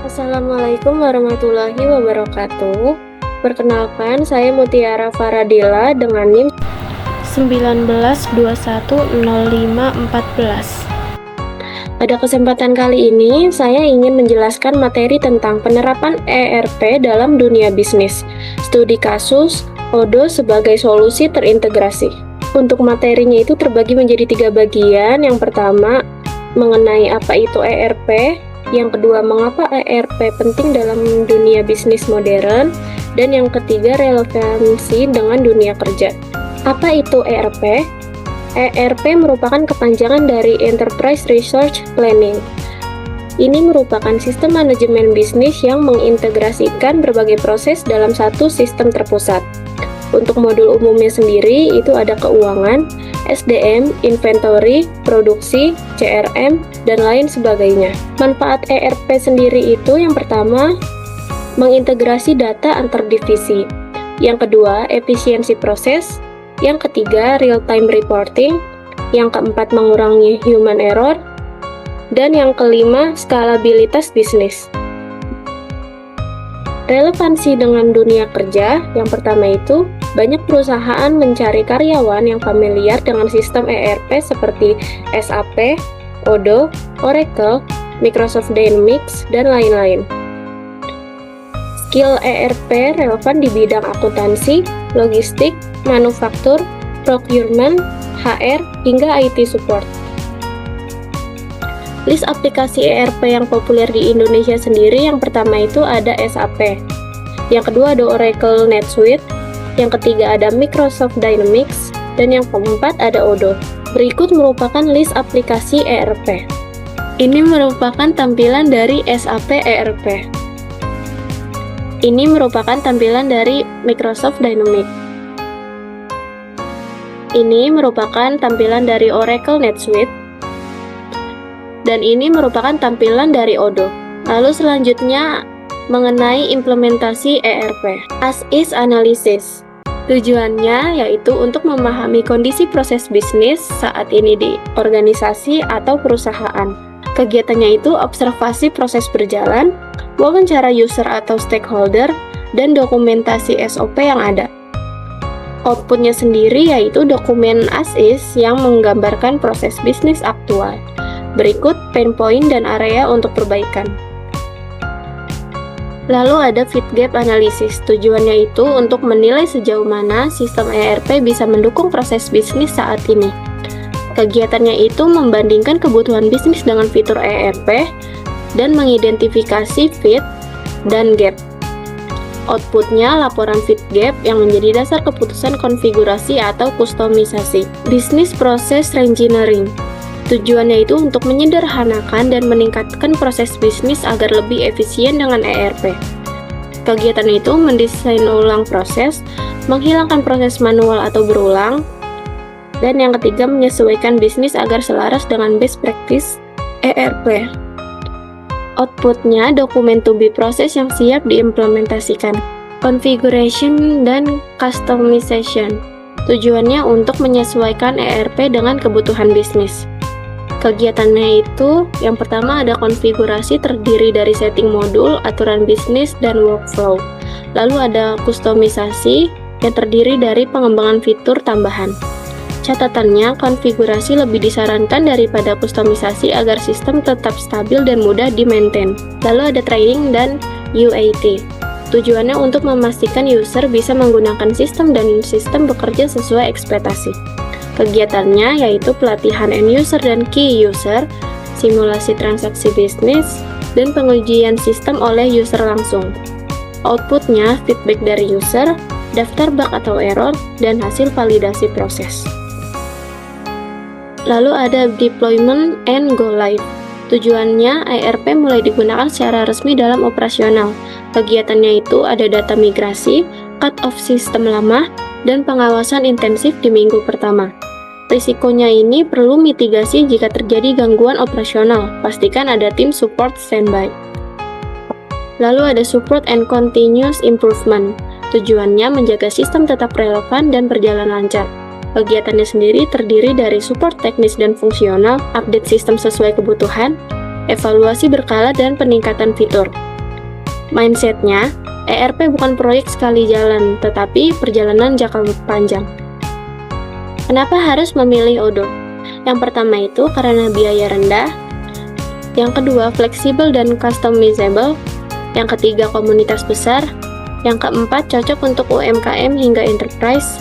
Assalamualaikum warahmatullahi wabarakatuh. Perkenalkan, saya Mutiara Faradila dengan NIM 19210514. Pada kesempatan kali ini, saya ingin menjelaskan materi tentang penerapan ERP dalam dunia bisnis, studi kasus, ODO sebagai solusi terintegrasi. Untuk materinya itu terbagi menjadi 3 bagian. Yang pertama, mengenai apa itu ERP. Yang kedua, mengapa ERP penting dalam dunia bisnis modern. Dan yang ketiga, relevansi dengan dunia kerja. Apa itu ERP? ERP merupakan kepanjangan dari Enterprise Resource Planning. Ini merupakan sistem manajemen bisnis yang mengintegrasikan berbagai proses dalam satu sistem terpusat. Untuk modul umumnya sendiri, itu ada keuangan, SDM, inventory, produksi, CRM, dan lain sebagainya. Manfaat ERP sendiri itu yang pertama, mengintegrasi data antar divisi. Yang kedua, efisiensi proses. Yang ketiga, real-time reporting. Yang keempat, mengurangi human error. Dan yang kelima, skalabilitas bisnis. Relevansi dengan dunia kerja, yang pertama itu, banyak perusahaan mencari karyawan yang familiar dengan sistem ERP seperti SAP, ODO, Oracle, Microsoft Dynamics, dan lain-lain. Skill ERP relevan di bidang akuntansi, logistik, manufaktur, procurement, HR, hingga IT support. List aplikasi ERP yang populer di Indonesia sendiri, yang pertama itu ada SAP, yang kedua ada Oracle NetSuite, yang ketiga ada Microsoft Dynamics, dan yang keempat ada ODO. Berikut merupakan list aplikasi ERP. Ini merupakan tampilan dari SAP ERP. Ini merupakan tampilan dari Microsoft Dynamics. Ini merupakan tampilan dari Oracle NetSuite. Dan ini merupakan tampilan dari ODO. Lalu selanjutnya mengenai implementasi ERP. As-is analysis. Tujuannya yaitu untuk memahami kondisi proses bisnis saat ini di organisasi atau perusahaan. Kegiatannya itu observasi proses berjalan, wawancara user atau stakeholder, dan dokumentasi SOP yang ada. Outputnya sendiri yaitu dokumen as-is yang menggambarkan proses bisnis aktual. Berikut pain point dan area untuk perbaikan. Lalu ada fit gap analysis. Tujuannya itu untuk menilai sejauh mana sistem ERP bisa mendukung proses bisnis saat ini. Kegiatannya itu membandingkan kebutuhan bisnis dengan fitur ERP dan mengidentifikasi fit dan gap. Outputnya laporan fit gap yang menjadi dasar keputusan konfigurasi atau kustomisasi. Business process reengineering. Tujuannya itu untuk menyederhanakan dan meningkatkan proses bisnis agar lebih efisien dengan ERP. Kegiatan itu mendesain ulang proses, menghilangkan proses manual atau berulang, dan yang ketiga menyesuaikan bisnis agar selaras dengan best practice ERP. Outputnya dokumen to be proses yang siap diimplementasikan. Configuration dan customization. Tujuannya untuk menyesuaikan ERP dengan kebutuhan bisnis. Kegiatannya itu, yang pertama ada konfigurasi terdiri dari setting modul, aturan bisnis, dan workflow. Lalu ada kustomisasi yang terdiri dari pengembangan fitur tambahan. Catatannya, konfigurasi lebih disarankan daripada kustomisasi agar sistem tetap stabil dan mudah di-maintain. Lalu ada training dan UAT. Tujuannya untuk memastikan user bisa menggunakan sistem dan sistem bekerja sesuai ekspektasi. Kegiatannya yaitu pelatihan end user dan key user, simulasi transaksi bisnis, dan pengujian sistem oleh user langsung. Outputnya feedback dari user, daftar bug atau error, dan hasil validasi proses. Lalu ada deployment and go live. Tujuannya ERP mulai digunakan secara resmi dalam operasional. Kegiatannya itu ada data migrasi, cut off sistem lama, dan pengawasan intensif di minggu pertama. Risikonya ini perlu mitigasi jika terjadi gangguan operasional. Pastikan ada tim support standby. Lalu ada support and continuous improvement. Tujuannya menjaga sistem tetap relevan dan berjalan lancar. Kegiatannya sendiri terdiri dari support teknis dan fungsional, update sistem sesuai kebutuhan, evaluasi berkala, dan peningkatan fitur. Mindsetnya, ERP bukan proyek sekali jalan, tetapi perjalanan jangka panjang. Kenapa harus memilih Odoo? Yang pertama itu karena biaya rendah, yang kedua fleksibel dan customizable, yang ketiga komunitas besar, yang keempat cocok untuk UMKM hingga enterprise,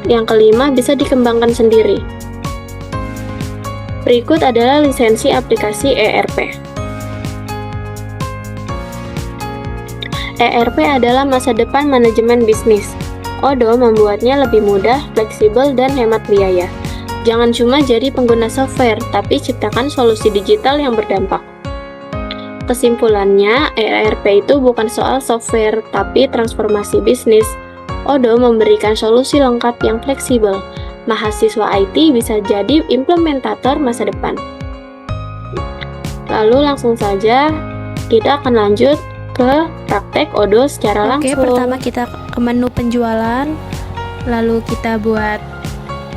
yang kelima bisa dikembangkan sendiri. Berikut adalah lisensi aplikasi ERP. ERP adalah masa depan manajemen bisnis. Odoo membuatnya lebih mudah, fleksibel, dan hemat biaya. Jangan cuma jadi pengguna software, tapi ciptakan solusi digital yang berdampak. Kesimpulannya, ERP itu bukan soal software, tapi transformasi bisnis. Odoo memberikan solusi lengkap yang fleksibel. Mahasiswa IT bisa jadi implementator masa depan. Lalu langsung saja kita akan lanjut ke praktek Odoo secara langsung. Pertama kita ke menu penjualan, lalu kita buat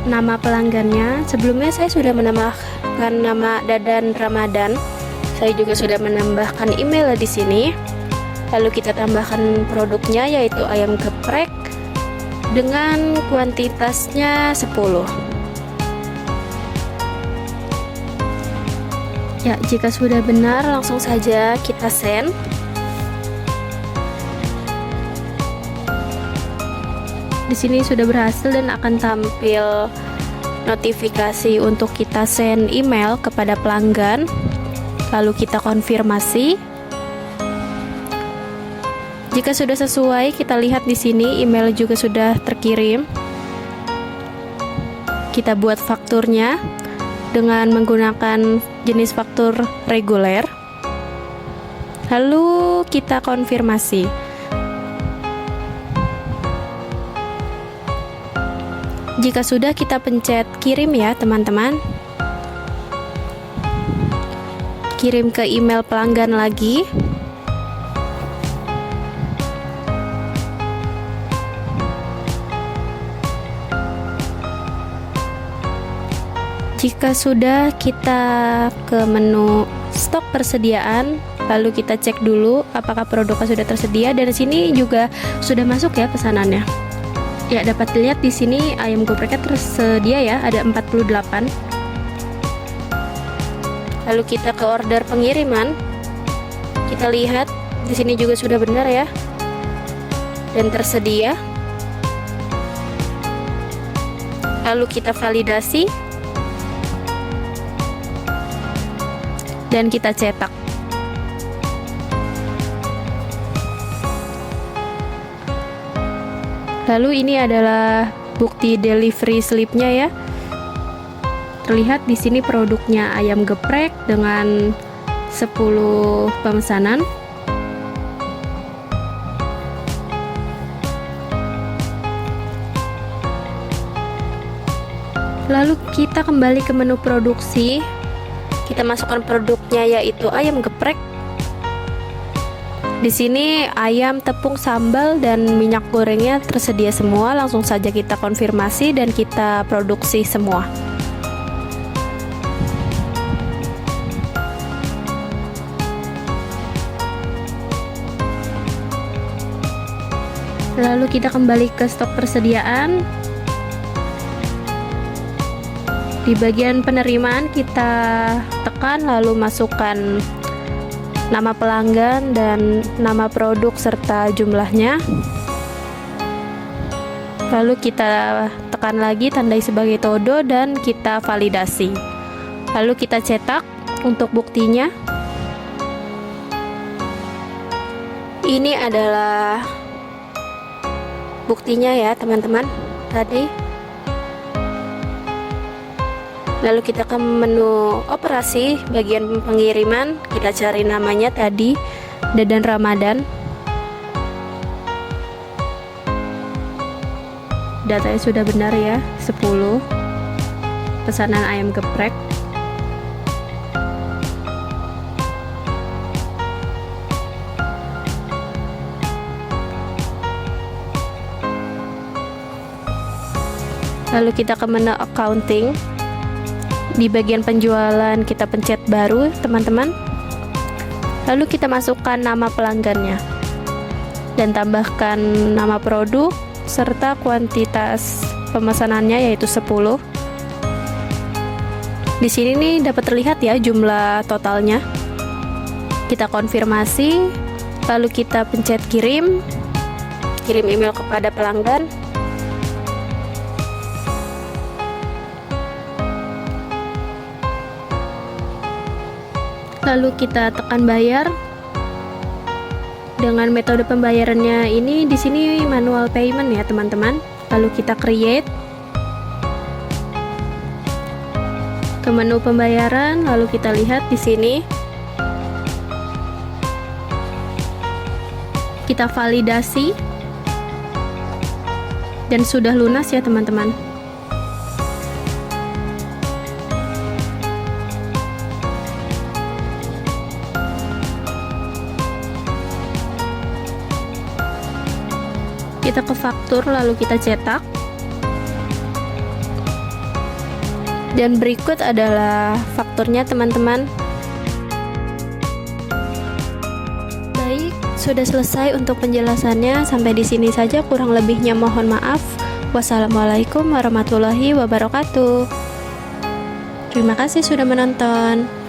nama pelanggannya. Sebelumnya saya sudah menambahkan nama Dadan Ramadan. Saya juga sudah menambahkan email di sini. Lalu kita tambahkan produknya yaitu ayam geprek dengan kuantitasnya 10. Ya, jika sudah benar langsung saja kita send. Di sini sudah berhasil dan akan tampil notifikasi untuk kita send email kepada pelanggan. Lalu kita konfirmasi. Jika sudah sesuai, kita lihat di sini email juga sudah terkirim. Kita buat fakturnya dengan menggunakan jenis faktur reguler. Lalu kita konfirmasi. Jika sudah, kita pencet kirim ya teman-teman. Kirim ke email pelanggan lagi. Jika sudah, kita ke menu stok persediaan, lalu kita cek dulu apakah produknya sudah tersedia. Dan di sini juga sudah masuk ya pesanannya. Ya, dapat dilihat di sini ayam gepreknya tersedia ya, ada 48. Lalu kita ke order pengiriman. Kita lihat di sini juga sudah benar ya. Dan tersedia. Lalu kita validasi. Dan kita cetak. Lalu ini adalah bukti delivery slip-nya ya. Terlihat di sini produknya ayam geprek dengan 10 pemesanan. Lalu kita kembali ke menu produksi. Kita masukkan produknya yaitu ayam geprek. Di sini ayam, tepung, sambal, dan minyak gorengnya tersedia semua. Langsung saja kita konfirmasi dan kita produksi semua. Lalu kita kembali ke stok persediaan. Di bagian penerimaan kita tekan lalu masukkan nama pelanggan dan nama produk serta jumlahnya. Lalu kita tekan lagi tandai sebagai todo dan kita validasi. Lalu kita cetak untuk buktinya. Ini adalah buktinya ya teman-teman tadi. Lalu kita ke menu operasi bagian pengiriman, kita cari namanya tadi Dadan Ramadan. Datanya sudah benar ya, 10 pesanan ayam geprek. Lalu kita ke menu accounting. Di bagian penjualan kita pencet baru teman-teman. Lalu kita masukkan nama pelanggannya. dan tambahkan nama produk serta kuantitas pemesanannya yaitu 10. Di sini nih dapat terlihat ya jumlah totalnya. Kita konfirmasi, lalu kita pencet kirim email kepada pelanggan. Lalu kita tekan bayar. Dengan metode pembayarannya ini di sini manual payment ya teman-teman. Lalu kita create ke menu pembayaran, lalu kita lihat di sini. Kita validasi dan sudah lunas ya teman-teman. Kita ke faktur lalu kita cetak. Dan berikut adalah fakturnya teman-teman. Baik, sudah selesai untuk penjelasannya. Sampai di sini saja, kurang lebihnya mohon maaf. Wassalamualaikum warahmatullahi wabarakatuh. Terima kasih sudah menonton.